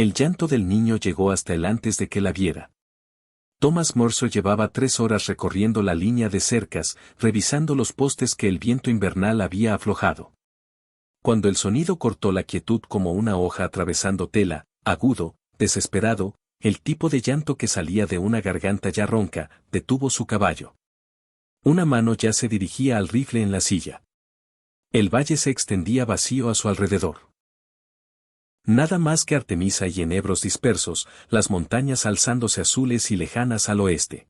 El llanto del niño llegó hasta él antes de que la viera. Thomas Mercer llevaba 3 horas recorriendo la línea de cercas, revisando los postes que el viento invernal había aflojado. Cuando el sonido cortó la quietud como una hoja atravesando tela, agudo, desesperado, el tipo de llanto que salía de una garganta ya ronca, detuvo su caballo. Una mano ya se dirigía al rifle en la silla. El valle se extendía vacío a su alrededor. Nada más que Artemisa y enebros dispersos, las montañas alzándose azules y lejanas al oeste.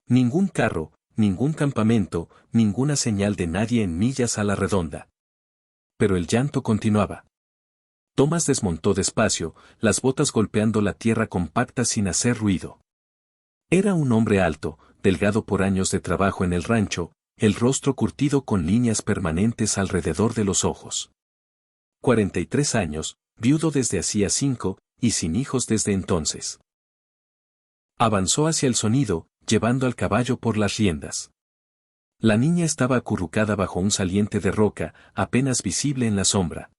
Ningún carro, ningún campamento, ninguna señal de nadie en millas a la redonda. Pero el llanto continuaba. Thomas desmontó despacio, las botas golpeando la tierra compacta sin hacer ruido. Era un hombre alto, delgado por años de trabajo en el rancho, el rostro curtido con líneas permanentes alrededor de los ojos. 43 años, viudo desde hacía 5, y sin hijos desde entonces. Avanzó hacia el sonido, llevando al caballo por las riendas. La niña estaba acurrucada bajo un saliente de roca, apenas visible en la sombra.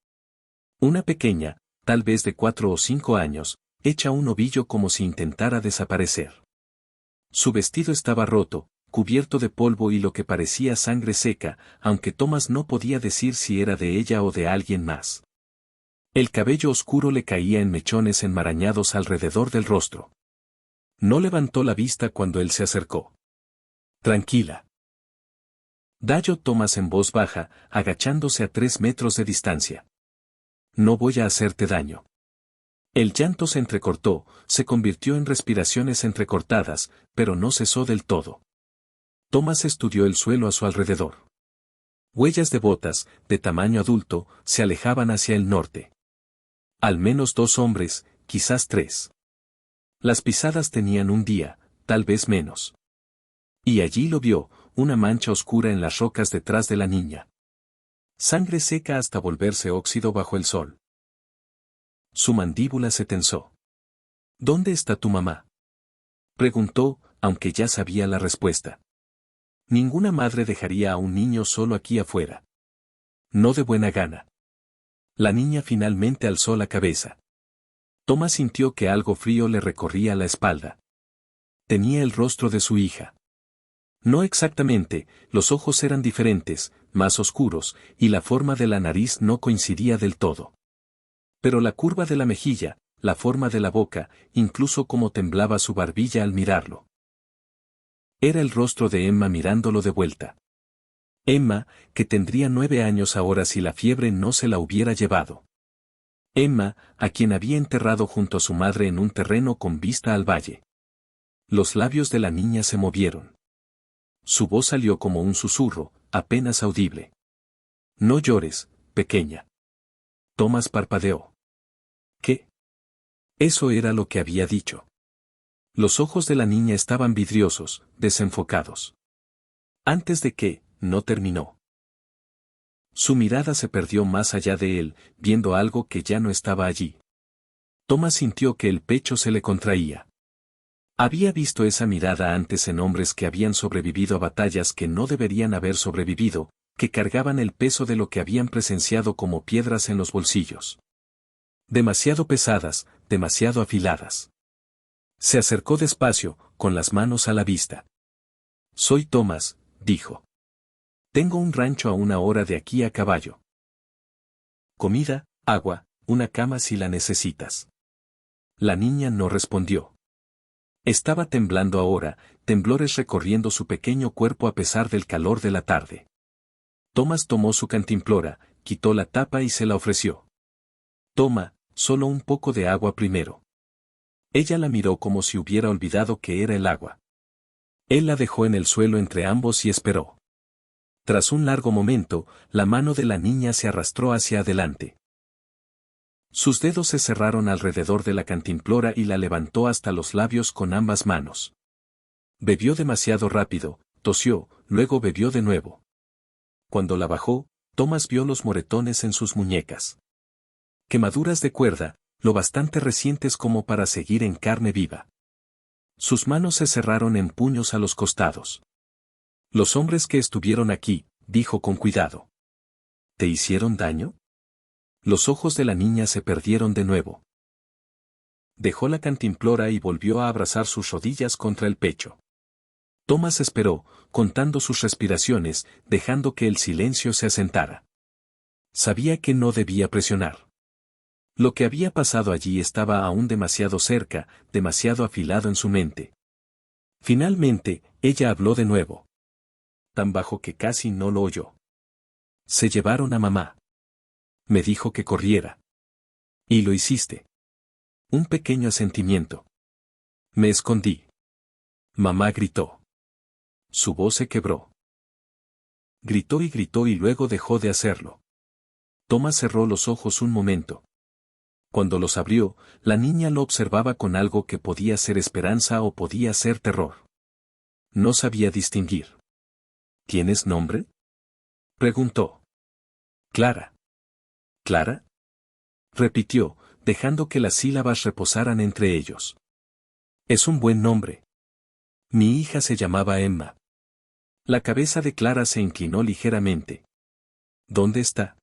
Una pequeña, tal vez de 4 o 5 años, hecha un ovillo como si intentara desaparecer. Su vestido estaba roto, cubierto de polvo y lo que parecía sangre seca, aunque Thomas no podía decir si era de ella o de alguien más. El cabello oscuro le caía en mechones enmarañados alrededor del rostro. No levantó la vista cuando él se acercó. Tranquila. Dijo Thomas en voz baja, agachándose a 3 metros de distancia. No voy a hacerte daño. El llanto se entrecortó, se convirtió en respiraciones entrecortadas, pero no cesó del todo. Thomas estudió el suelo a su alrededor. Huellas de botas, de tamaño adulto, se alejaban hacia el norte. Al menos 2 hombres, quizás 3. Las pisadas tenían un día, tal vez menos. Y allí lo vio, una mancha oscura en las rocas detrás de la niña. Sangre seca hasta volverse óxido bajo el sol. Su mandíbula se tensó. ¿Dónde está tu mamá?, preguntó, aunque ya sabía la respuesta. Ninguna madre dejaría a un niño solo aquí afuera. No de buena gana. La niña finalmente alzó la cabeza. Thomas sintió que algo frío le recorría la espalda. Tenía el rostro de su hija. No exactamente, los ojos eran diferentes, más oscuros, y la forma de la nariz no coincidía del todo. Pero la curva de la mejilla, la forma de la boca, incluso cómo temblaba su barbilla al mirarlo. Era el rostro de Emma mirándolo de vuelta. Emma, que tendría 9 años ahora si la fiebre no se la hubiera llevado. Emma, a quien había enterrado junto a su madre en un terreno con vista al valle. Los labios de la niña se movieron. Su voz salió como un susurro, apenas audible. No llores, pequeña. Thomas parpadeó. ¿Qué? Eso era lo que había dicho. Los ojos de la niña estaban vidriosos, desenfocados. Antes de que, no terminó. Su mirada se perdió más allá de él, viendo algo que ya no estaba allí. Thomas sintió que el pecho se le contraía. Había visto esa mirada antes en hombres que habían sobrevivido a batallas que no deberían haber sobrevivido, que cargaban el peso de lo que habían presenciado como piedras en los bolsillos. Demasiado pesadas, demasiado afiladas. Se acercó despacio, con las manos a la vista. Soy Thomas, dijo. Tengo un rancho a 1 hora de aquí a caballo. Comida, agua, una cama si la necesitas. La niña no respondió. Estaba temblando ahora, temblores recorriendo su pequeño cuerpo a pesar del calor de la tarde. Thomas tomó su cantimplora, quitó la tapa y se la ofreció. Toma, solo un poco de agua primero. Ella la miró como si hubiera olvidado que era el agua. Él la dejó en el suelo entre ambos y esperó. Tras un largo momento, la mano de la niña se arrastró hacia adelante. Sus dedos se cerraron alrededor de la cantimplora y la levantó hasta los labios con ambas manos. Bebió demasiado rápido, tosió, luego bebió de nuevo. Cuando la bajó, Thomas vio los moretones en sus muñecas. Quemaduras de cuerda, lo bastante recientes como para seguir en carne viva. Sus manos se cerraron en puños a los costados. Los hombres que estuvieron aquí, dijo con cuidado. ¿Te hicieron daño? Los ojos de la niña se perdieron de nuevo. Dejó la cantimplora y volvió a abrazar sus rodillas contra el pecho. Thomas esperó, contando sus respiraciones, dejando que el silencio se asentara. Sabía que no debía presionar. Lo que había pasado allí estaba aún demasiado cerca, demasiado afilado en su mente. Finalmente, ella habló de nuevo. Tan bajo que casi no lo oyó. Se llevaron a mamá. Me dijo que corriera. Y lo hiciste. Un pequeño asentimiento. Me escondí. Mamá gritó. Su voz se quebró. Gritó y luego dejó de hacerlo. Thomas cerró los ojos un momento. Cuando los abrió, la niña lo observaba con algo que podía ser esperanza o podía ser terror. No sabía distinguir. ¿Tienes nombre?, preguntó. Clara. ¿Clara?, repitió, dejando que las sílabas reposaran entre ellos. Es un buen nombre. Mi hija se llamaba Emma. La cabeza de Clara se inclinó ligeramente. ¿Dónde está?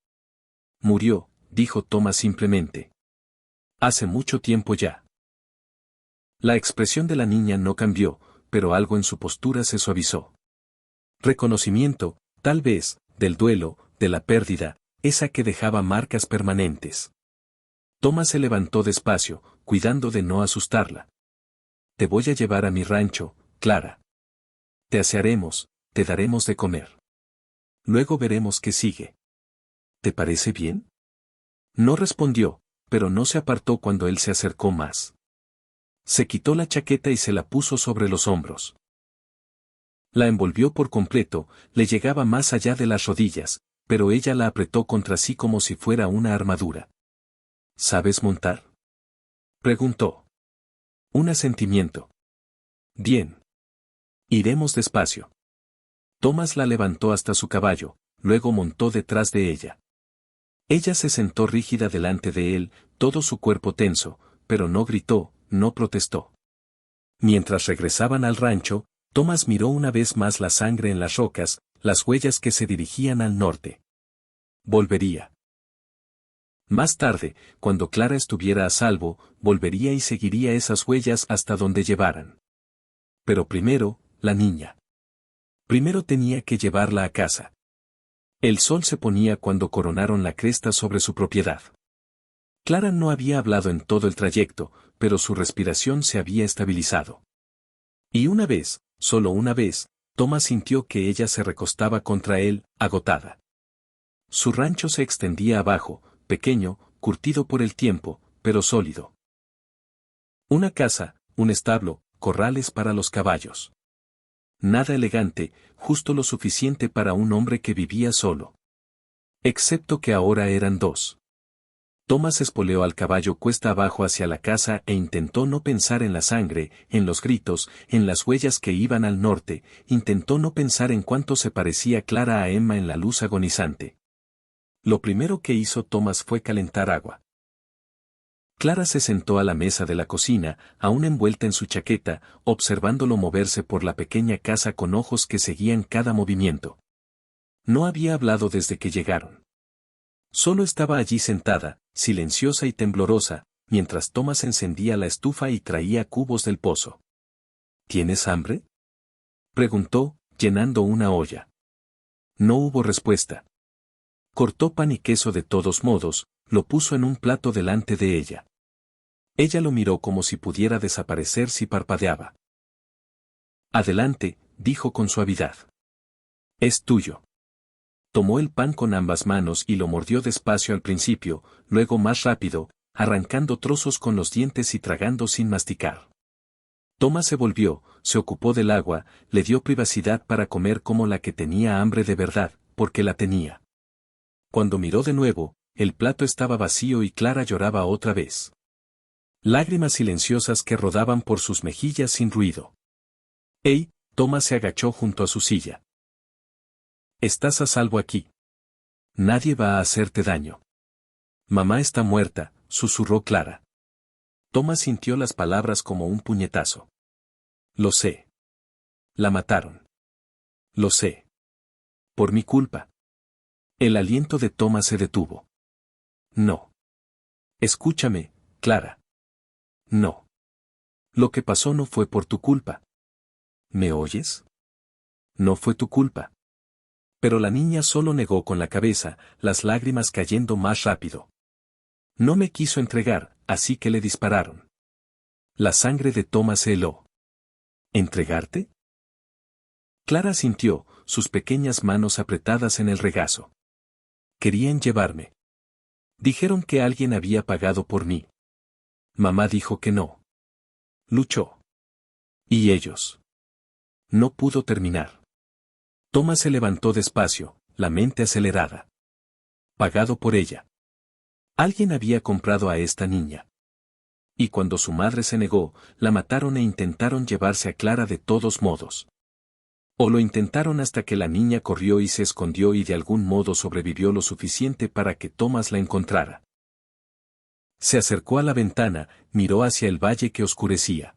Murió, dijo Thomas simplemente. Hace mucho tiempo ya. La expresión de la niña no cambió, pero algo en su postura se suavizó. Reconocimiento, tal vez, del duelo, de la pérdida, esa que dejaba marcas permanentes. Thomas se levantó despacio, cuidando de no asustarla. Te voy a llevar a mi rancho, Clara. Te asearemos, te daremos de comer. Luego veremos qué sigue. ¿Te parece bien? No respondió, pero no se apartó cuando él se acercó más. Se quitó la chaqueta y se la puso sobre los hombros. La envolvió por completo, le llegaba más allá de las rodillas, pero ella la apretó contra sí como si fuera una armadura. ¿Sabes montar?, preguntó. Un asentimiento. Bien. Iremos despacio. Thomas la levantó hasta su caballo, luego montó detrás de ella. Ella se sentó rígida delante de él, todo su cuerpo tenso, pero no gritó, no protestó. Mientras regresaban al rancho, Thomas miró una vez más la sangre en las rocas, las huellas que se dirigían al norte. Volvería. Más tarde, cuando Clara estuviera a salvo, volvería y seguiría esas huellas hasta donde llevaran. Pero primero, la niña. Primero tenía que llevarla a casa. El sol se ponía cuando coronaron la cresta sobre su propiedad. Clara no había hablado en todo el trayecto, pero su respiración se había estabilizado. Y una vez, solo una vez, Thomas sintió que ella se recostaba contra él, agotada. Su rancho se extendía abajo, pequeño, curtido por el tiempo, pero sólido. Una casa, un establo, corrales para los caballos. Nada elegante, justo lo suficiente para un hombre que vivía solo. Excepto que ahora eran dos. Thomas espoleó al caballo cuesta abajo hacia la casa e intentó no pensar en la sangre, en los gritos, en las huellas que iban al norte, intentó no pensar en cuánto se parecía Clara a Emma en la luz agonizante. Lo primero que hizo Thomas fue calentar agua. Clara se sentó a la mesa de la cocina, aún envuelta en su chaqueta, observándolo moverse por la pequeña casa con ojos que seguían cada movimiento. No había hablado desde que llegaron. Solo estaba allí sentada, silenciosa y temblorosa, mientras Thomas encendía la estufa y traía cubos del pozo. ¿Tienes hambre?, preguntó, llenando una olla. No hubo respuesta. Cortó pan y queso de todos modos, lo puso en un plato delante de ella. Ella lo miró como si pudiera desaparecer si parpadeaba. Adelante, dijo con suavidad. Es tuyo. Tomó el pan con ambas manos y lo mordió despacio al principio, luego más rápido, arrancando trozos con los dientes y tragando sin masticar. Thomas se volvió, se ocupó del agua, le dio privacidad para comer como la que tenía hambre de verdad, porque la tenía. Cuando miró de nuevo, el plato estaba vacío y Clara lloraba otra vez. Lágrimas silenciosas que rodaban por sus mejillas sin ruido. ¡Ey! Thomas se agachó junto a su silla. Estás a salvo aquí. Nadie va a hacerte daño. Mamá está muerta, susurró Clara. Thomas sintió las palabras como un puñetazo. Lo sé. La mataron. Lo sé. Por mi culpa. El aliento de Thomas se detuvo. No. Escúchame, Clara. No. Lo que pasó no fue por tu culpa. ¿Me oyes? No fue tu culpa. Pero la niña solo negó con la cabeza, las lágrimas cayendo más rápido. No me quiso entregar, así que le dispararon. La sangre de Thomas se heló. ¿Entregarte? Clara sintió, sus pequeñas manos apretadas en el regazo. Querían llevarme. Dijeron que alguien había pagado por mí. Mamá dijo que no. Luchó. ¿Y ellos? No pudo terminar. Thomas se levantó despacio, la mente acelerada. Pagado por ella. Alguien había comprado a esta niña. Y cuando su madre se negó, la mataron e intentaron llevarse a Clara de todos modos. O lo intentaron hasta que la niña corrió y se escondió y de algún modo sobrevivió lo suficiente para que Thomas la encontrara. Se acercó a la ventana, miró hacia el valle que oscurecía.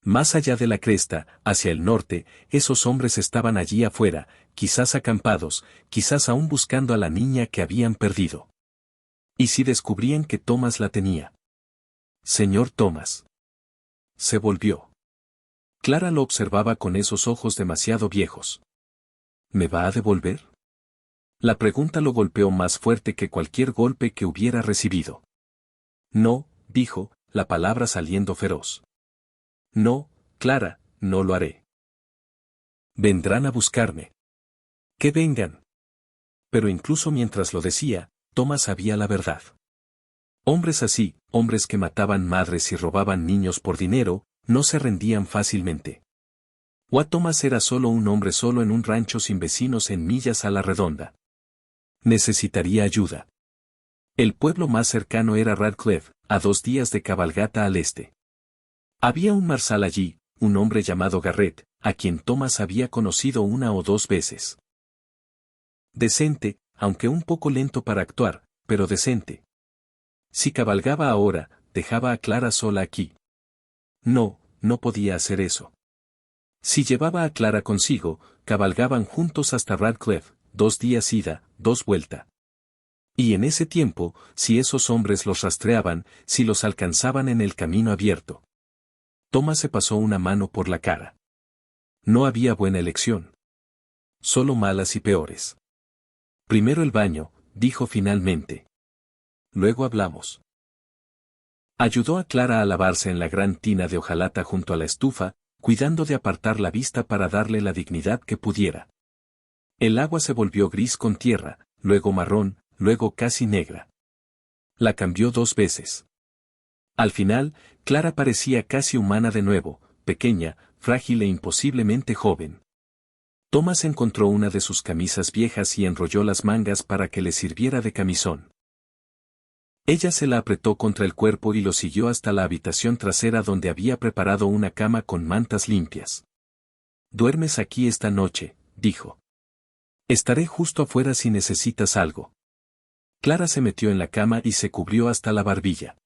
Más allá de la cresta, hacia el norte, esos hombres estaban allí afuera, quizás acampados, quizás aún buscando a la niña que habían perdido. ¿Y si descubrían que Thomas la tenía? Señor Thomas. Se volvió. Clara lo observaba con esos ojos demasiado viejos. ¿Me va a devolver? La pregunta lo golpeó más fuerte que cualquier golpe que hubiera recibido. No, dijo, la palabra saliendo feroz. No, Clara, no lo haré. Vendrán a buscarme. Que vengan. Pero incluso mientras lo decía, Thomas sabía la verdad. Hombres así, hombres que mataban madres y robaban niños por dinero, no se rendían fácilmente. Thomas era solo un hombre solo en un rancho sin vecinos en millas a la redonda. Necesitaría ayuda. El pueblo más cercano era Radcliffe, a 2 días de cabalgata al este. Había un marsal allí, un hombre llamado Garrett, a quien Thomas había conocido 1 o 2 veces. Decente, aunque un poco lento para actuar, pero decente. Si cabalgaba ahora, dejaba a Clara sola aquí. No, no podía hacer eso. Si llevaba a Clara consigo, cabalgaban juntos hasta Radcliffe, 2 días ida, 2 vuelta. Y en ese tiempo, si esos hombres los rastreaban, si los alcanzaban en el camino abierto. Thomas se pasó una mano por la cara. No había buena elección. Solo malas y peores. Primero el baño, dijo finalmente. Luego hablamos. Ayudó a Clara a lavarse en la gran tina de hojalata junto a la estufa, cuidando de apartar la vista para darle la dignidad que pudiera. El agua se volvió gris con tierra, luego marrón, luego casi negra. La cambió 2 veces. Al final, Clara parecía casi humana de nuevo, pequeña, frágil e imposiblemente joven. Thomas encontró una de sus camisas viejas y enrolló las mangas para que le sirviera de camisón. Ella se la apretó contra el cuerpo y lo siguió hasta la habitación trasera donde había preparado una cama con mantas limpias. «Duermes aquí esta noche», dijo. «Estaré justo afuera si necesitas algo». Clara se metió en la cama y se cubrió hasta la barbilla.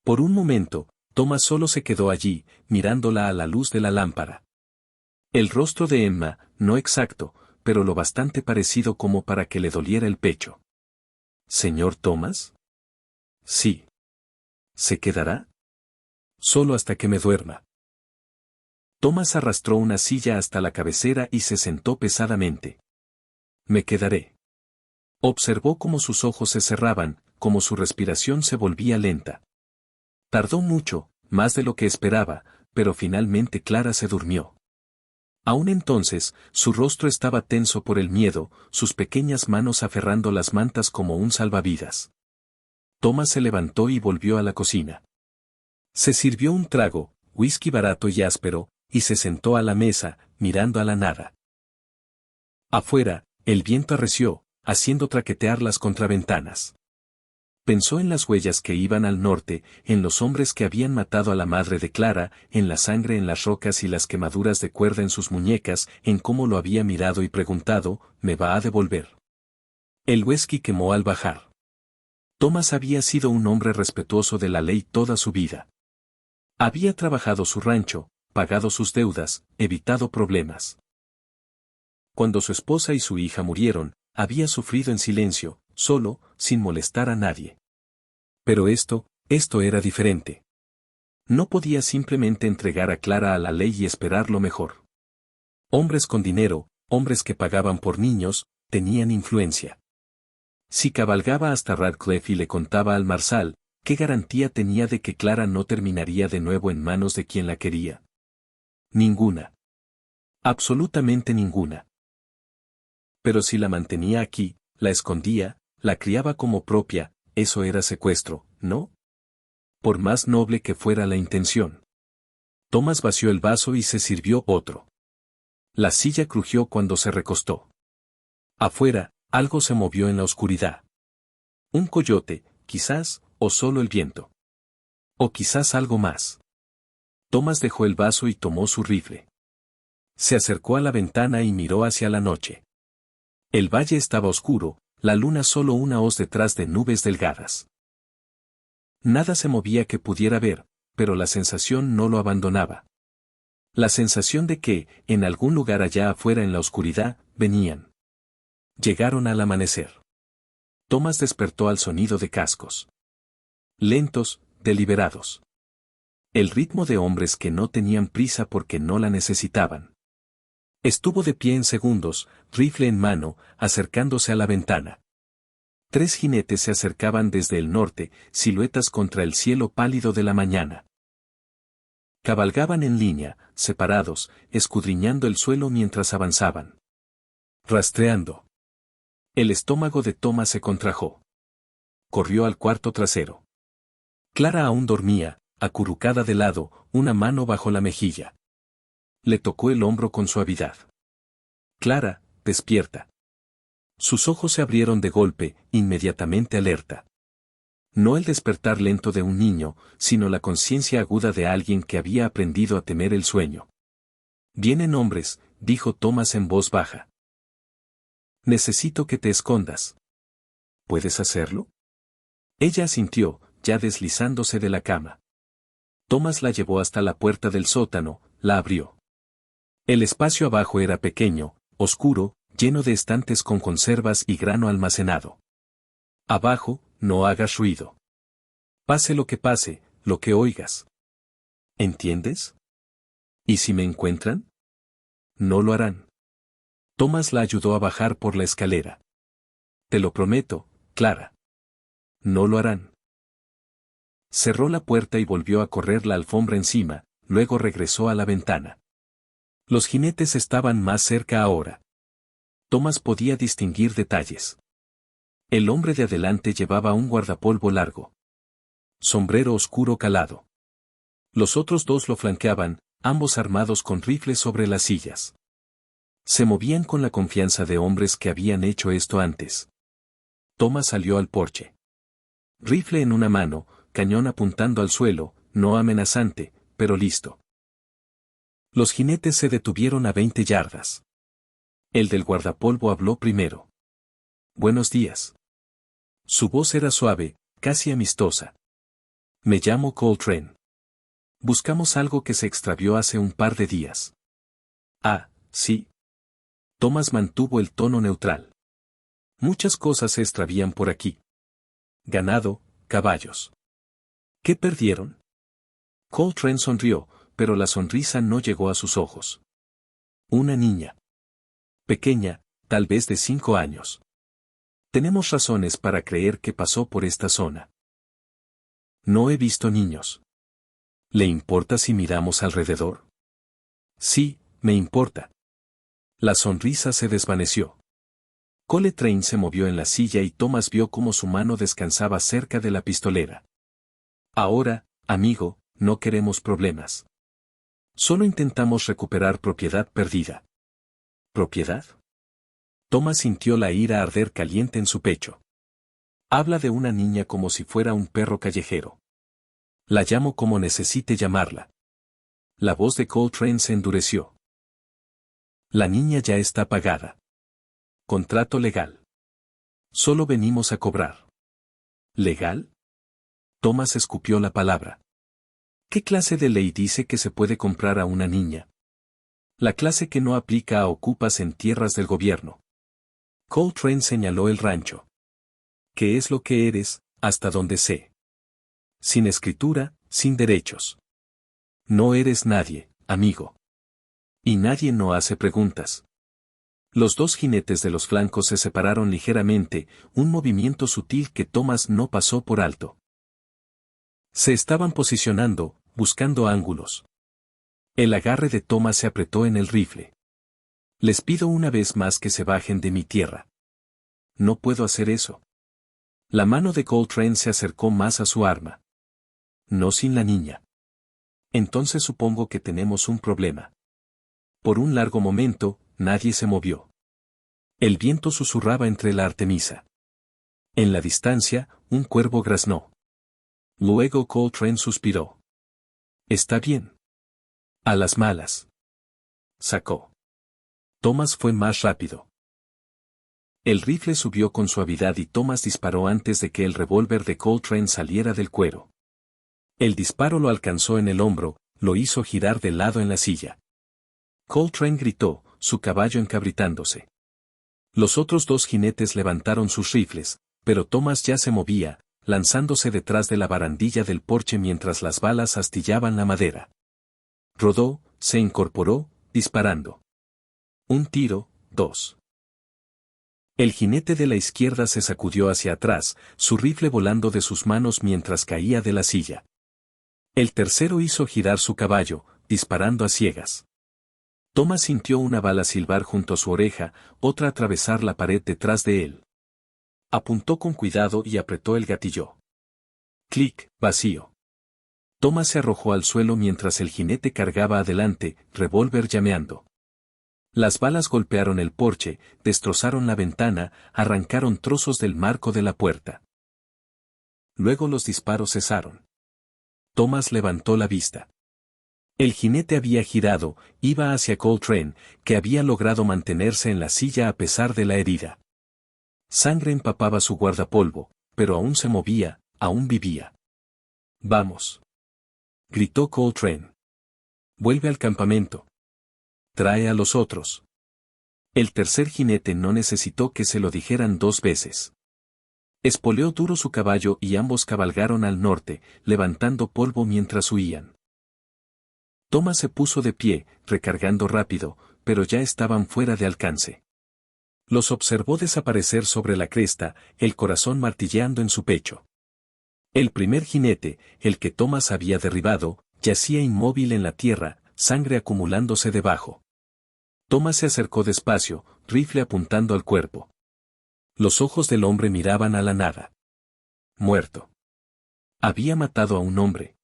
Por un momento, Thomas solo se quedó allí, mirándola a la luz de la lámpara. El rostro de Emma, no exacto, pero lo bastante parecido como para que le doliera el pecho. «¿Señor Thomas?» «Sí». «¿Se quedará?» «Solo hasta que me duerma». Thomas arrastró una silla hasta la cabecera y se sentó pesadamente. «Me quedaré». Observó cómo sus ojos se cerraban, cómo su respiración se volvía lenta. Tardó mucho, más de lo que esperaba, pero finalmente Clara se durmió. Aún entonces, su rostro estaba tenso por el miedo, sus pequeñas manos aferrando las mantas como un salvavidas. Thomas se levantó y volvió a la cocina. Se sirvió un trago, whisky barato y áspero, y se sentó a la mesa, mirando a la nada. Afuera, el viento arreció, haciendo traquetear las contraventanas. Pensó en las huellas que iban al norte, en los hombres que habían matado a la madre de Clara, en la sangre en las rocas y las quemaduras de cuerda en sus muñecas, en cómo lo había mirado y preguntado, ¿me va a devolver? El whisky quemó al bajar. Thomas había sido un hombre respetuoso de la ley toda su vida. Había trabajado su rancho, pagado sus deudas, evitado problemas. Cuando su esposa y su hija murieron, había sufrido en silencio, solo, sin molestar a nadie. Pero esto era diferente. No podía simplemente entregar a Clara a la ley y esperar lo mejor. Hombres con dinero, hombres que pagaban por niños, tenían influencia. Si cabalgaba hasta Radcliffe y le contaba al Marsal, ¿qué garantía tenía de que Clara no terminaría de nuevo en manos de quien la quería? Ninguna. Absolutamente ninguna. Pero si la mantenía aquí, la escondía, la criaba como propia, eso era secuestro, ¿no? Por más noble que fuera la intención. Thomas vació el vaso y se sirvió otro. La silla crujió cuando se recostó. Afuera, algo se movió en la oscuridad. Un coyote, quizás, o solo el viento. O quizás algo más. Thomas dejó el vaso y tomó su rifle. Se acercó a la ventana y miró hacia la noche. El valle estaba oscuro, la luna solo una hoz detrás de nubes delgadas. Nada se movía que pudiera ver, pero la sensación no lo abandonaba. La sensación de que, en algún lugar allá afuera en la oscuridad, venían. Llegaron al amanecer. Thomas despertó al sonido de cascos. Lentos, deliberados. El ritmo de hombres que no tenían prisa porque no la necesitaban. Estuvo de pie en segundos, rifle en mano, acercándose a la ventana. 3 jinetes se acercaban desde el norte, siluetas contra el cielo pálido de la mañana. Cabalgaban en línea, separados, escudriñando el suelo mientras avanzaban. Rastreando. El estómago de Thomas se contrajo. Corrió al cuarto trasero. Clara aún dormía, acurrucada de lado, una mano bajo la mejilla. Le tocó el hombro con suavidad. Clara, despierta. Sus ojos se abrieron de golpe, inmediatamente alerta. No el despertar lento de un niño, sino la conciencia aguda de alguien que había aprendido a temer el sueño. Vienen hombres, dijo Thomas en voz baja. Necesito que te escondas. ¿Puedes hacerlo? Ella asintió, ya deslizándose de la cama. Thomas la llevó hasta la puerta del sótano, la abrió. El espacio abajo era pequeño, oscuro, lleno de estantes con conservas y grano almacenado. Abajo, no hagas ruido. Pase, lo que oigas. ¿Entiendes? ¿Y si me encuentran? No lo harán. Thomas la ayudó a bajar por la escalera. Te lo prometo, Clara. No lo harán. Cerró la puerta y volvió a correr la alfombra encima, luego regresó a la ventana. Los jinetes estaban más cerca ahora. Thomas podía distinguir detalles. El hombre de adelante llevaba un guardapolvo largo. Sombrero oscuro calado. Los otros 2 lo flanqueaban, ambos armados con rifles sobre las sillas. Se movían con la confianza de hombres que habían hecho esto antes. Thomas salió al porche. Rifle en una mano, cañón apuntando al suelo, no amenazante, pero listo. Los jinetes se detuvieron a 20 yardas. El del guardapolvo habló primero. Buenos días. Su voz era suave, casi amistosa. Me llamo Coltrane. Buscamos algo que se extravió hace un par de días. Ah, sí. Thomas mantuvo el tono neutral. Muchas cosas se extravían por aquí. Ganado, caballos. ¿Qué perdieron? Coltrane sonrió, pero la sonrisa no llegó a sus ojos. Una niña. Pequeña, tal vez de 5 años. Tenemos razones para creer que pasó por esta zona. No he visto niños. ¿Le importa si miramos alrededor? Sí, me importa. La sonrisa se desvaneció. Coltrane se movió en la silla y Thomas vio cómo su mano descansaba cerca de la pistolera. Ahora, amigo, no queremos problemas. Solo intentamos recuperar propiedad perdida. ¿Propiedad? Thomas sintió la ira arder caliente en su pecho. Habla de una niña como si fuera un perro callejero. La llamo como necesite llamarla. La voz de Coltrane se endureció. La niña ya está pagada. Contrato legal. Solo venimos a cobrar. ¿Legal? Thomas escupió la palabra. ¿Qué clase de ley dice que se puede comprar a una niña? La clase que no aplica a ocupas en tierras del gobierno. Coltrane señaló el rancho. ¿Qué es lo que eres, hasta donde sé? Sin escritura, sin derechos. No eres nadie, amigo. Y nadie no hace preguntas. Los dos jinetes de los flancos se separaron ligeramente, un movimiento sutil que Thomas no pasó por alto. Se estaban posicionando, buscando ángulos. El agarre de Thomas se apretó en el rifle. Les pido una vez más que se bajen de mi tierra. No puedo hacer eso. La mano de Coltrane se acercó más a su arma. No sin la niña. Entonces supongo que tenemos un problema. Por un largo momento, nadie se movió. El viento susurraba entre la artemisa. En la distancia, un cuervo graznó. Luego Coltrane suspiró. Está bien. A las malas. Sacó. Thomas fue más rápido. El rifle subió con suavidad y Thomas disparó antes de que el revólver de Coltrane saliera del cuero. El disparo lo alcanzó en el hombro, lo hizo girar de lado en la silla. Coltrane gritó, su caballo encabritándose. Los otros dos jinetes levantaron sus rifles, pero Thomas ya se movía, lanzándose detrás de la barandilla del porche mientras las balas astillaban la madera. Rodó, se incorporó, disparando. Un tiro, dos. El jinete de la izquierda se sacudió hacia atrás, su rifle volando de sus manos mientras caía de la silla. El tercero hizo girar su caballo, disparando a ciegas. Thomas sintió una bala silbar junto a su oreja, otra atravesar la pared detrás de él. Apuntó con cuidado y apretó el gatillo. Clic, vacío. Thomas se arrojó al suelo mientras el jinete cargaba adelante, revólver llameando. Las balas golpearon el porche, destrozaron la ventana, arrancaron trozos del marco de la puerta. Luego los disparos cesaron. Thomas levantó la vista. El jinete había girado, iba hacia Coltrane, que había logrado mantenerse en la silla a pesar de la herida. Sangre empapaba su guardapolvo, pero aún se movía, aún vivía. «Vamos», gritó Coltrane. «Vuelve al campamento. Trae a los otros». El tercer jinete no necesitó que se lo dijeran dos veces. Espoleó duro su caballo y ambos cabalgaron al norte, levantando polvo mientras huían. Thomas se puso de pie, recargando rápido, pero ya estaban fuera de alcance. Los observó desaparecer sobre la cresta, el corazón martilleando en su pecho. El primer jinete, el que Thomas había derribado, yacía inmóvil en la tierra, sangre acumulándose debajo. Thomas se acercó despacio, rifle apuntando al cuerpo. Los ojos del hombre miraban a la nada. Muerto. Había matado a un hombre.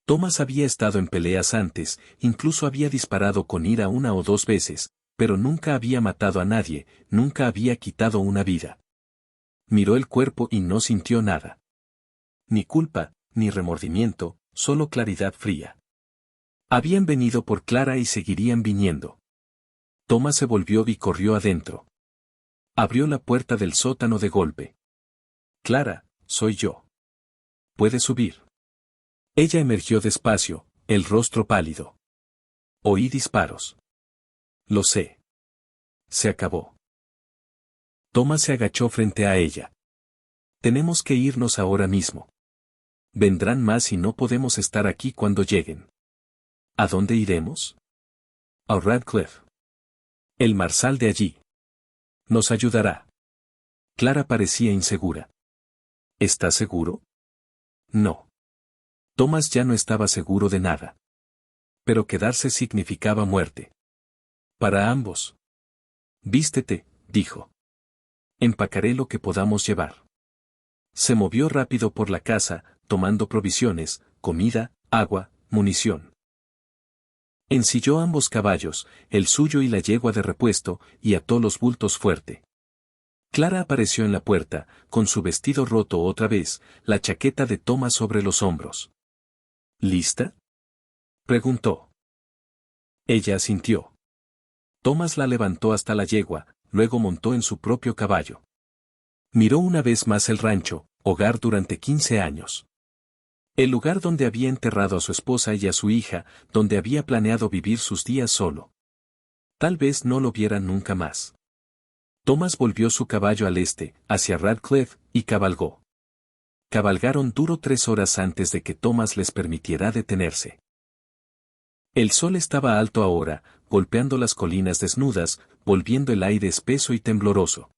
Thomas había estado en peleas antes, incluso había disparado con ira una o dos veces, pero nunca había matado a nadie, nunca había quitado una vida. Miró el cuerpo y no sintió nada. Ni culpa, ni remordimiento, solo claridad fría. Habían venido por Clara y seguirían viniendo. Thomas se volvió y corrió adentro. Abrió la puerta del sótano de golpe. «Clara, soy yo. ¿Puedes subir?» Ella emergió despacio, el rostro pálido. «Oí disparos». «Lo sé». Se acabó. Thomas se agachó frente a ella. «Tenemos que irnos ahora mismo. Vendrán más y no podemos estar aquí cuando lleguen». «¿A dónde iremos?» «A Radcliffe. El marsal de allí. Nos ayudará». Clara parecía insegura. «¿Estás seguro?» «No». Thomas ya no estaba seguro de nada. Pero quedarse significaba muerte. Para ambos. «Vístete», dijo. «Empacaré lo que podamos llevar». Se movió rápido por la casa, tomando provisiones, comida, agua, munición. Ensilló ambos caballos, el suyo y la yegua de repuesto, y ató los bultos fuerte. Clara apareció en la puerta, con su vestido roto otra vez, la chaqueta de Thomas sobre los hombros. «¿Lista?», preguntó. Ella asintió. Thomas la levantó hasta la yegua, luego montó en su propio caballo. Miró una vez más el rancho, hogar durante 15 años. El lugar donde había enterrado a su esposa y a su hija, donde había planeado vivir sus días solo. Tal vez no lo vieran nunca más. Thomas volvió su caballo al este, hacia Radcliffe, y cabalgó. Cabalgaron duro 3 horas antes de que Thomas les permitiera detenerse. El sol estaba alto ahora, golpeando las colinas desnudas, volviendo el aire espeso y tembloroso.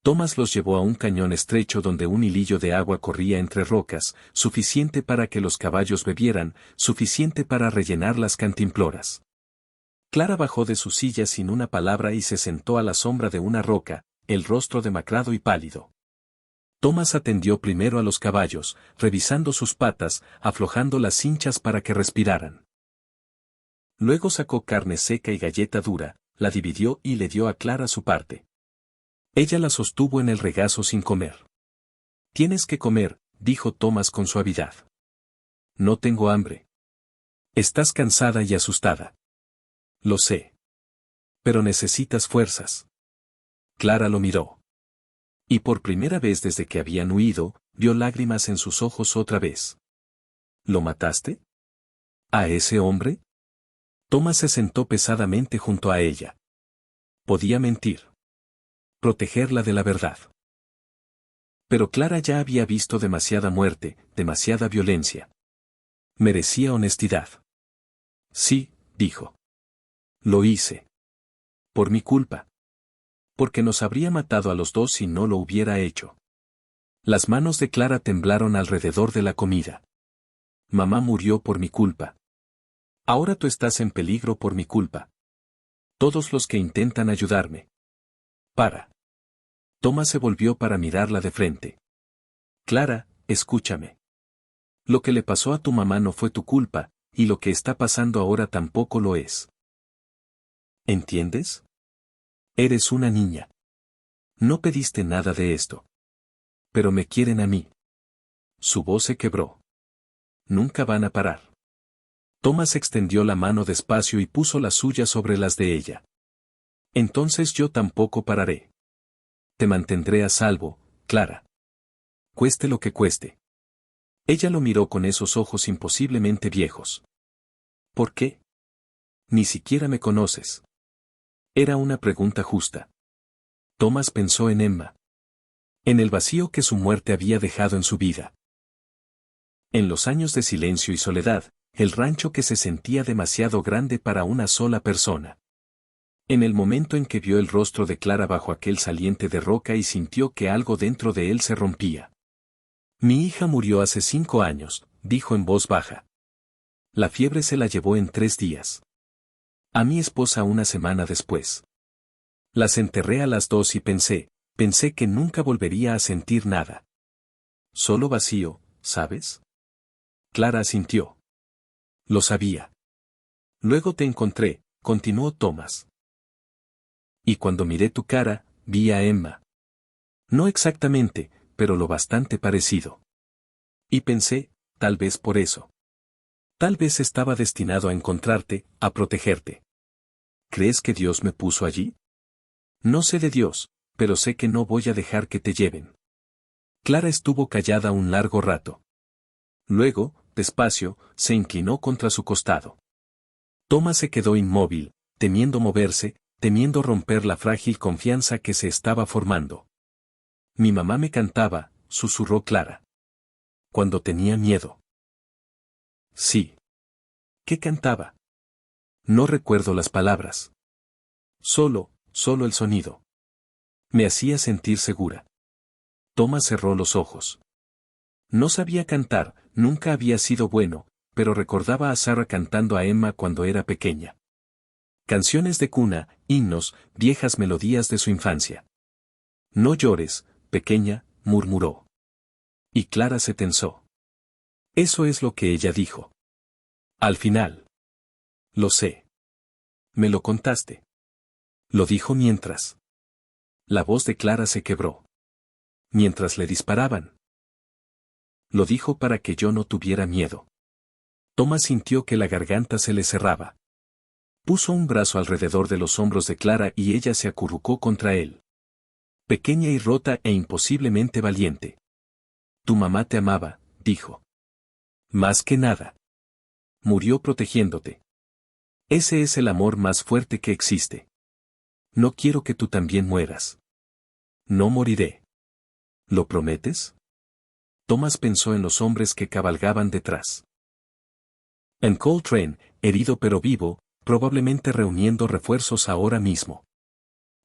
Thomas los llevó a un cañón estrecho donde un hilillo de agua corría entre rocas, suficiente para que los caballos bebieran, suficiente para rellenar las cantimploras. Clara bajó de su silla sin una palabra y se sentó a la sombra de una roca, el rostro demacrado y pálido. Thomas atendió primero a los caballos, revisando sus patas, aflojando las cinchas para que respiraran. Luego sacó carne seca y galleta dura, la dividió y le dio a Clara su parte. Ella la sostuvo en el regazo sin comer. Tienes que comer, dijo Thomas con suavidad. No tengo hambre. Estás cansada y asustada. Lo sé. Pero necesitas fuerzas. Clara lo miró. Y por primera vez desde que habían huido, vio lágrimas en sus ojos otra vez. ¿Lo mataste? ¿A ese hombre? Thomas se sentó pesadamente junto a ella. Podía mentir. Protegerla de la verdad. Pero Clara ya había visto demasiada muerte, demasiada violencia. Merecía honestidad. Sí, dijo. Lo hice. Por mi culpa. Porque nos habría matado a los dos si no lo hubiera hecho. Las manos de Clara temblaron alrededor de la comida. Mamá murió por mi culpa. Ahora tú estás en peligro por mi culpa. Todos los que intentan ayudarme. Para. Thomas se volvió para mirarla de frente. Clara, escúchame. Lo que le pasó a tu mamá no fue tu culpa, y lo que está pasando ahora tampoco lo es. ¿Entiendes? Eres una niña. No pediste nada de esto. Pero me quieren a mí. Su voz se quebró. Nunca van a parar. Thomas extendió la mano despacio y puso la suya sobre las de ella. Entonces yo tampoco pararé. Te mantendré a salvo, Clara. Cueste lo que cueste. Ella lo miró con esos ojos imposiblemente viejos. ¿Por qué? Ni siquiera me conoces. Era una pregunta justa. Thomas pensó en Emma. En el vacío que su muerte había dejado en su vida. En los años de silencio y soledad, el rancho que se sentía demasiado grande para una sola persona. En el momento en que vio el rostro de Clara bajo aquel saliente de roca y sintió que algo dentro de él se rompía. Mi hija murió hace 5 años, dijo en voz baja. La fiebre se la llevó en 3 días. A mi esposa una semana después. Las enterré a las 2 y pensé que nunca volvería a sentir nada. Solo vacío, ¿sabes? Clara asintió. Lo sabía. Luego te encontré, continuó Thomas. Y cuando miré tu cara, vi a Emma. No exactamente, pero lo bastante parecido. Y pensé, tal vez por eso. Tal vez estaba destinado a encontrarte, a protegerte. ¿Crees que Dios me puso allí? No sé de Dios, pero sé que no voy a dejar que te lleven. Clara estuvo callada un largo rato. Luego, despacio, se inclinó contra su costado. Thomas se quedó inmóvil, temiendo moverse, temiendo romper la frágil confianza que se estaba formando. Mi mamá me cantaba, susurró Clara. Cuando tenía miedo. Sí. ¿Qué cantaba? No recuerdo las palabras. Solo el sonido. Me hacía sentir segura. Thomas cerró los ojos. No sabía cantar, nunca había sido bueno, pero recordaba a Sarah cantando a Emma cuando era pequeña. Canciones de cuna, himnos, viejas melodías de su infancia. No llores, pequeña, murmuró. Y Clara se tensó. Eso es lo que ella dijo. Al final. Lo sé. Me lo contaste. Lo dijo mientras. La voz de Clara se quebró. Mientras le disparaban. Lo dijo para que yo no tuviera miedo. Thomas sintió que la garganta se le cerraba. Puso un brazo alrededor de los hombros de Clara y ella se acurrucó contra él. Pequeña y rota e imposiblemente valiente. Tu mamá te amaba, dijo. Más que nada. Murió protegiéndote. Ese es el amor más fuerte que existe. No quiero que tú también mueras. No moriré. ¿Lo prometes? Thomas pensó en los hombres que cabalgaban detrás. En Coltrane, herido pero vivo, probablemente reuniendo refuerzos ahora mismo.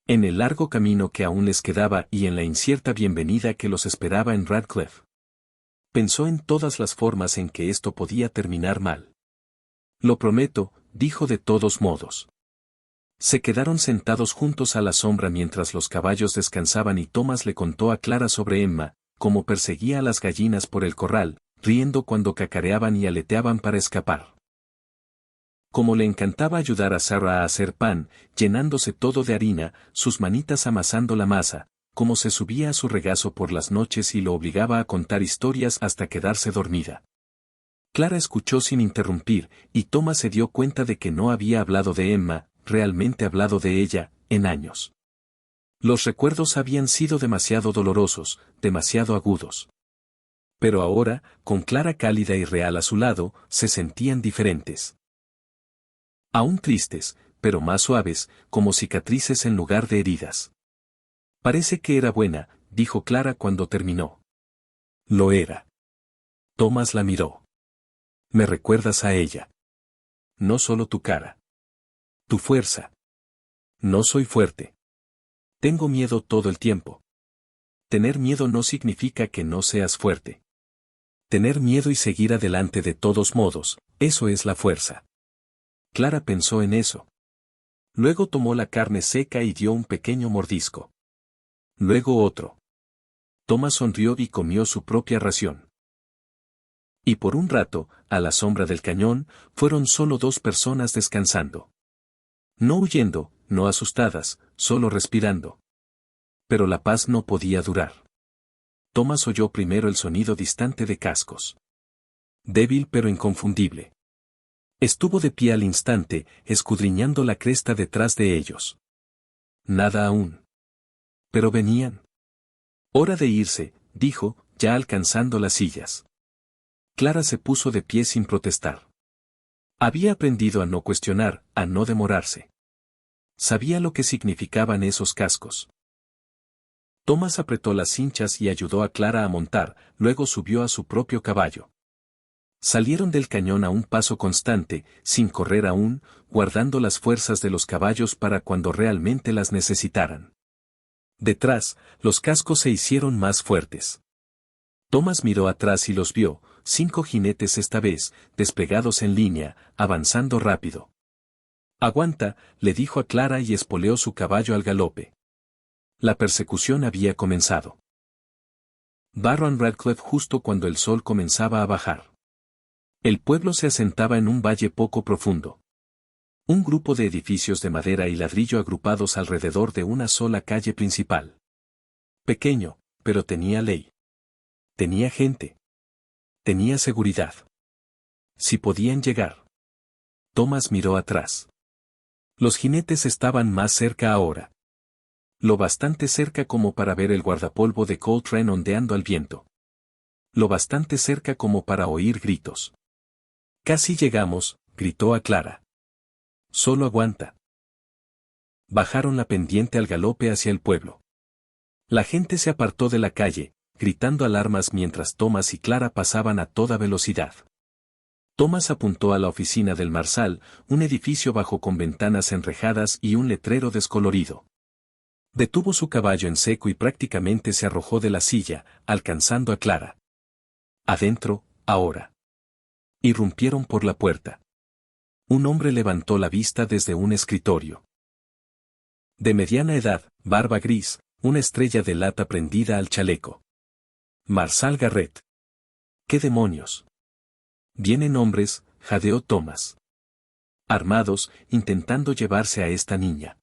En el largo camino que aún les quedaba y en la incierta bienvenida que los esperaba en Radcliffe. Pensó en todas las formas en que esto podía terminar mal. Lo prometo, dijo de todos modos. Se quedaron sentados juntos a la sombra mientras los caballos descansaban y Thomas le contó a Clara sobre Emma, cómo perseguía a las gallinas por el corral, riendo cuando cacareaban y aleteaban para escapar. Como le encantaba ayudar a Sarah a hacer pan, llenándose todo de harina, sus manitas amasando la masa, como se subía a su regazo por las noches y lo obligaba a contar historias hasta quedarse dormida. Clara escuchó sin interrumpir, y Thomas se dio cuenta de que no había hablado de Emma, realmente hablado de ella, en años. Los recuerdos habían sido demasiado dolorosos, demasiado agudos. Pero ahora, con Clara cálida y real a su lado, se sentían diferentes. Aún tristes, pero más suaves, como cicatrices en lugar de heridas. Parece que era buena, dijo Clara cuando terminó. Lo era. Thomas la miró. Me recuerdas a ella. No solo tu cara. Tu fuerza. No soy fuerte. Tengo miedo todo el tiempo. Tener miedo no significa que no seas fuerte. Tener miedo y seguir adelante de todos modos, eso es la fuerza. Clara pensó en eso. Luego tomó la carne seca y dio un pequeño mordisco. Luego otro. Thomas sonrió y comió su propia ración. Y por un rato, a la sombra del cañón, fueron solo dos personas descansando. No huyendo, no asustadas, solo respirando. Pero la paz no podía durar. Thomas oyó primero el sonido distante de cascos. Débil pero inconfundible. Estuvo de pie al instante, escudriñando la cresta detrás de ellos. Nada aún. Pero venían. Hora de irse, dijo, ya alcanzando las sillas. Clara se puso de pie sin protestar. Había aprendido a no cuestionar, a no demorarse. Sabía lo que significaban esos cascos. Thomas apretó las cinchas y ayudó a Clara a montar, luego subió a su propio caballo. Salieron del cañón a un paso constante, sin correr aún, guardando las fuerzas de los caballos para cuando realmente las necesitaran. Detrás, los cascos se hicieron más fuertes. Thomas miró atrás y los vio, 5 jinetes esta vez, desplegados en línea, avanzando rápido. Aguanta, le dijo a Clara y espoleó su caballo al galope. La persecución había comenzado. Barron Radcliffe justo cuando el sol comenzaba a bajar. El pueblo se asentaba en un valle poco profundo. Un grupo de edificios de madera y ladrillo agrupados alrededor de una sola calle principal. Pequeño, pero tenía ley. Tenía gente. Tenía seguridad. Si podían llegar. Thomas miró atrás. Los jinetes estaban más cerca ahora. Lo bastante cerca como para ver el guardapolvo de Coltrane ondeando al viento. Lo bastante cerca como para oír gritos. Casi llegamos, gritó a Clara. Solo aguanta. Bajaron la pendiente al galope hacia el pueblo. La gente se apartó de la calle, gritando alarmas mientras Thomas y Clara pasaban a toda velocidad. Thomas apuntó a la oficina del Marsal, un edificio bajo con ventanas enrejadas y un letrero descolorido. Detuvo su caballo en seco y prácticamente se arrojó de la silla, alcanzando a Clara. Adentro, ahora. Irrumpieron por la puerta. Un hombre levantó la vista desde un escritorio. De mediana edad, barba gris, una estrella de lata prendida al chaleco. Marsal Garrett. ¿Qué demonios? Vienen hombres, jadeó Thomas. Armados, intentando llevarse a esta niña.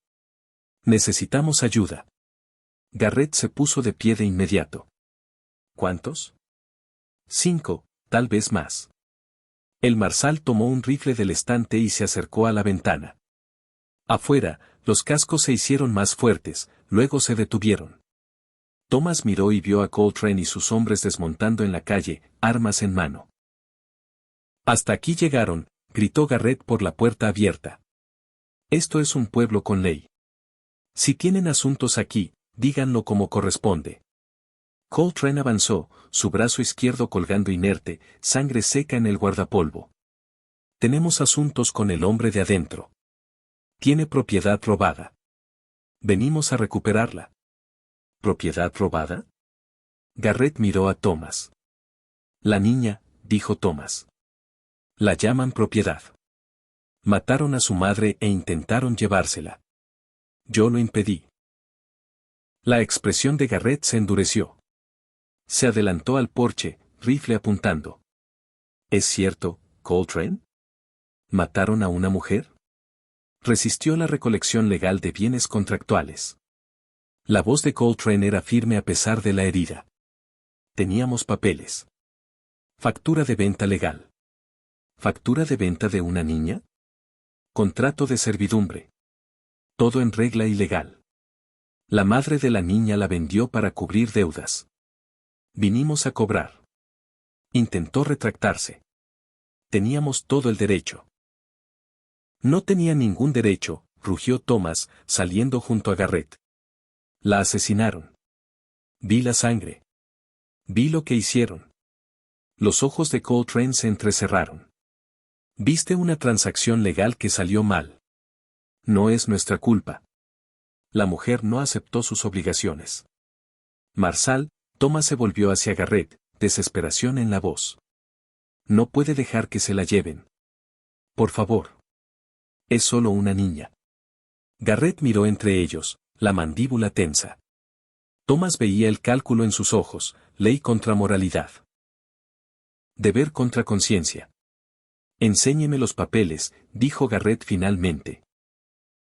Necesitamos ayuda. Garrett se puso de pie de inmediato. ¿Cuántos? 5, tal vez más. El Marsal tomó un rifle del estante y se acercó a la ventana. Afuera, los cascos se hicieron más fuertes, luego se detuvieron. Thomas miró y vio a Coltrane y sus hombres desmontando en la calle, armas en mano. Hasta aquí llegaron, gritó Garrett por la puerta abierta. Esto es un pueblo con ley. Si tienen asuntos aquí, díganlo como corresponde. Coltrane avanzó, su brazo izquierdo colgando inerte, sangre seca en el guardapolvo. Tenemos asuntos con el hombre de adentro. Tiene propiedad robada. Venimos a recuperarla. ¿Propiedad robada? Garrett miró a Thomas. La niña, dijo Thomas. La llaman propiedad. Mataron a su madre e intentaron llevársela. Yo lo impedí. La expresión de Garrett se endureció. Se adelantó al porche, rifle apuntando. ¿Es cierto, Coltrane? ¿Mataron a una mujer? Resistió la recolección legal de bienes contractuales. La voz de Coltrane era firme a pesar de la herida. Teníamos papeles. Factura de venta legal. ¿Factura de venta de una niña? Contrato de servidumbre. Todo en regla y legal. La madre de la niña la vendió para cubrir deudas. Vinimos a cobrar. Intentó retractarse. Teníamos todo el derecho. No tenía ningún derecho, rugió Thomas, saliendo junto a Garrett. La asesinaron. Vi la sangre. Vi lo que hicieron. Los ojos de Coltrane se entrecerraron. Viste una transacción legal que salió mal. No es nuestra culpa. La mujer no aceptó sus obligaciones. Marsal, Thomas se volvió hacia Garrett, desesperación en la voz. No puede dejar que se la lleven. Por favor. Es solo una niña. Garrett miró entre ellos, la mandíbula tensa. Thomas veía el cálculo en sus ojos, ley contra moralidad. Deber contra conciencia. Enséñeme los papeles, dijo Garrett finalmente.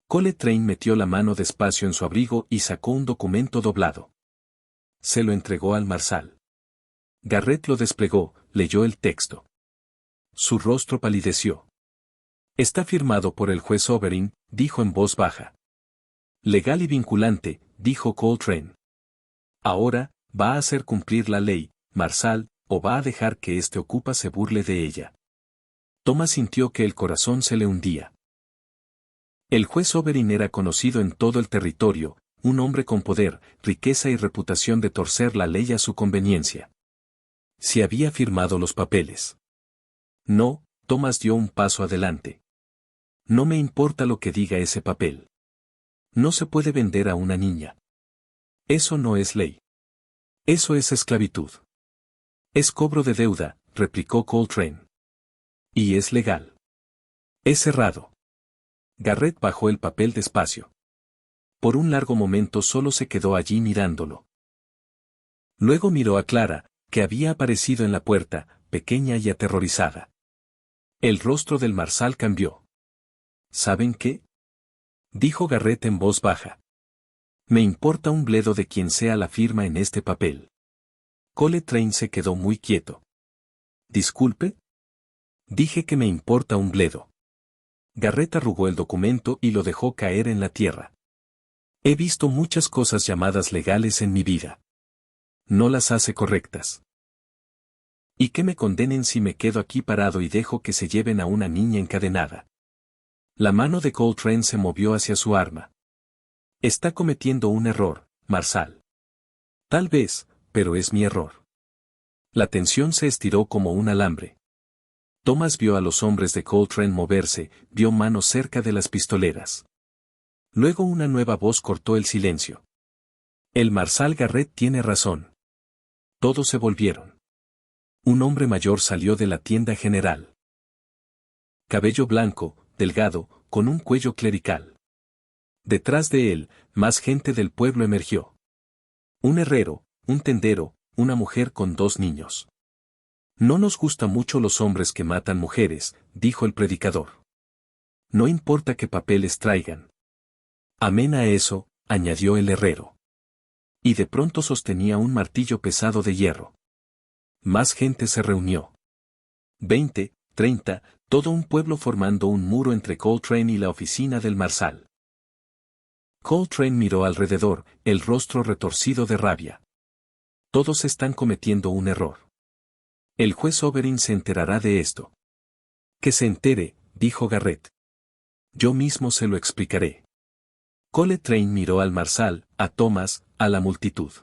Coltrane metió la mano despacio en su abrigo y sacó un documento doblado. Se lo entregó al Marsal. Garrett lo desplegó, leyó el texto. Su rostro palideció. Está firmado por el juez Oberyn, dijo en voz baja. Legal y vinculante, dijo Coltrane. Ahora, ¿va a hacer cumplir la ley, Marsal, o va a dejar que este ocupa se burle de ella? Thomas sintió que el corazón se le hundía. El juez Oberyn era conocido en todo el territorio, un hombre con poder, riqueza y reputación de torcer la ley a su conveniencia. Si había firmado los papeles. No, Thomas dio un paso adelante. No me importa lo que diga ese papel. No se puede vender a una niña. Eso no es ley. Eso es esclavitud. Es cobro de deuda, replicó Coltrane. Y es legal. Es cerrado. Garrett bajó el papel despacio. Por un largo momento solo se quedó allí mirándolo. Luego miró a Clara, que había aparecido en la puerta, pequeña y aterrorizada. El rostro del Marsal cambió. ¿Saben qué? Dijo Garrett en voz baja. Me importa un bledo de quien sea la firma en este papel. Coltrane se quedó muy quieto. ¿Disculpe? Dije que me importa un bledo. Garrett arrugó el documento y lo dejó caer en la tierra. He visto muchas cosas llamadas legales en mi vida. No las hace correctas. ¿Y que me condenen si me quedo aquí parado y dejo que se lleven a una niña encadenada? La mano de Coltrane se movió hacia su arma. Está cometiendo un error, Marsal. Tal vez, pero es mi error. La tensión se estiró como un alambre. Thomas vio a los hombres de Coltrane moverse, vio manos cerca de las pistoleras. Luego una nueva voz cortó el silencio. El Marsal Garrett tiene razón. Todos se volvieron. Un hombre mayor salió de la tienda general. Cabello blanco, delgado, con un cuello clerical. Detrás de él, más gente del pueblo emergió. Un herrero, un tendero, una mujer con 2 niños. No nos gusta mucho los hombres que matan mujeres, dijo el predicador. No importa qué papeles traigan. Amén a eso, añadió el herrero. Y de pronto sostenía un martillo pesado de hierro. Más gente se reunió. 20, 30, todo un pueblo formando un muro entre Coltrane y la oficina del Marsal. Coltrane miró alrededor, el rostro retorcido de rabia. Todos están cometiendo un error. El juez Oberyn se enterará de esto. Que se entere, dijo Garrett. Yo mismo se lo explicaré. Coltrane miró al Marsal, a Thomas, a la multitud.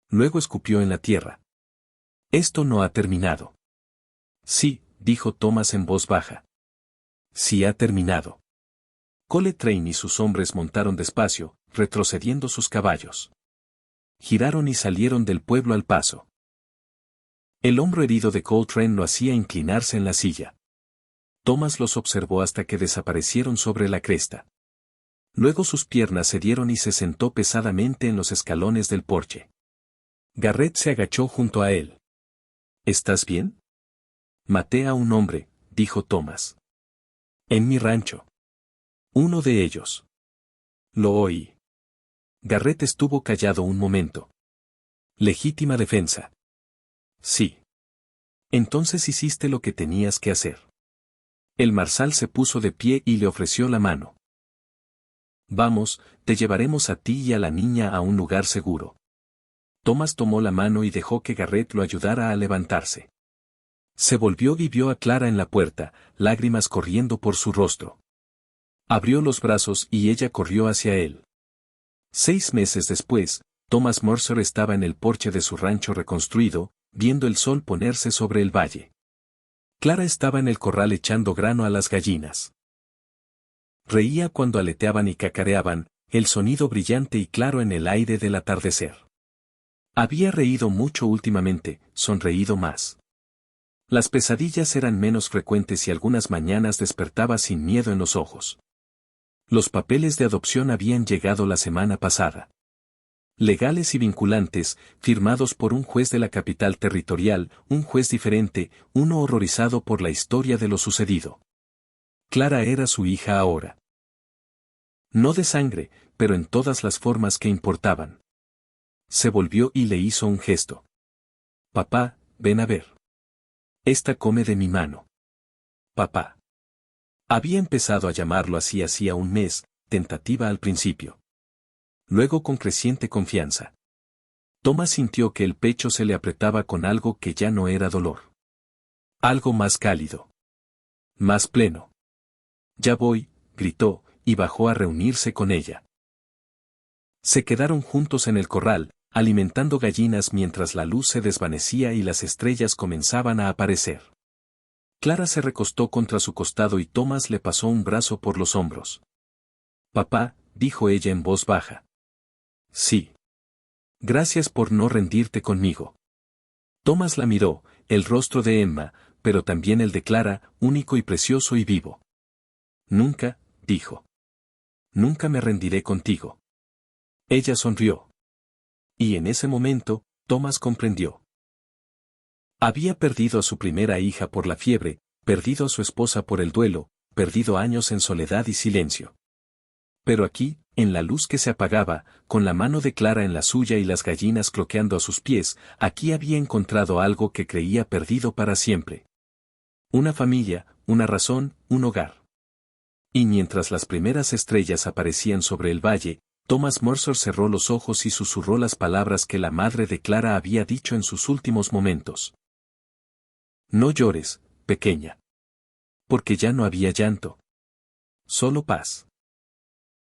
Luego escupió en la tierra. Esto no ha terminado. Sí, dijo Thomas en voz baja. Sí ha terminado. Coltrane y sus hombres montaron despacio, retrocediendo sus caballos. Giraron y salieron del pueblo al paso. El hombro herido de Coltrane lo hacía inclinarse en la silla. Thomas los observó hasta que desaparecieron sobre la cresta. Luego sus piernas cedieron y se sentó pesadamente en los escalones del porche. Garrett se agachó junto a él. ¿Estás bien? Maté a un hombre, dijo Thomas. En mi rancho. Uno de ellos. Lo oí. Garrett estuvo callado un momento. Legítima defensa. Sí. Entonces hiciste lo que tenías que hacer. El marsal se puso de pie y le ofreció la mano. Vamos, te llevaremos a ti y a la niña a un lugar seguro. Thomas tomó la mano y dejó que Garrett lo ayudara a levantarse. Se volvió y vio a Clara en la puerta, lágrimas corriendo por su rostro. Abrió los brazos y ella corrió hacia él. 6 meses después, Thomas Mercer estaba en el porche de su rancho reconstruido, viendo el sol ponerse sobre el valle. Clara estaba en el corral echando grano a las gallinas. Reía cuando aleteaban y cacareaban, el sonido brillante y claro en el aire del atardecer. Había reído mucho últimamente, sonreído más. Las pesadillas eran menos frecuentes y algunas mañanas despertaba sin miedo en los ojos. Los papeles de adopción habían llegado la semana pasada. Legales y vinculantes, firmados por un juez de la capital territorial, un juez diferente, uno horrorizado por la historia de lo sucedido. Clara era su hija ahora. No de sangre, pero en todas las formas que importaban. Se volvió y le hizo un gesto. Papá, ven a ver. Esta come de mi mano. Papá. Había empezado a llamarlo así hacía un mes, tentativa al principio. Luego con creciente confianza. Thomas sintió que el pecho se le apretaba con algo que ya no era dolor. Algo más cálido. Más pleno. Ya voy, gritó, y bajó a reunirse con ella. Se quedaron juntos en el corral, alimentando gallinas mientras la luz se desvanecía y las estrellas comenzaban a aparecer. Clara se recostó contra su costado y Thomas le pasó un brazo por los hombros. Papá, dijo ella en voz baja. Sí. Gracias por no rendirte conmigo. Thomas la miró, el rostro de Emma, pero también el de Clara, único y precioso y vivo. Nunca, dijo. Nunca me rendiré contigo. Ella sonrió. Y en ese momento, Thomas comprendió. Había perdido a su primera hija por la fiebre, perdido a su esposa por el duelo, perdido años en soledad y silencio. Pero aquí, en la luz que se apagaba, con la mano de Clara en la suya y las gallinas cloqueando a sus pies, aquí había encontrado algo que creía perdido para siempre. Una familia, una razón, un hogar. Y mientras las primeras estrellas aparecían sobre el valle, Thomas Mercer cerró los ojos y susurró las palabras que la madre de Clara había dicho en sus últimos momentos. No llores, pequeña. Porque ya no había llanto. Solo paz.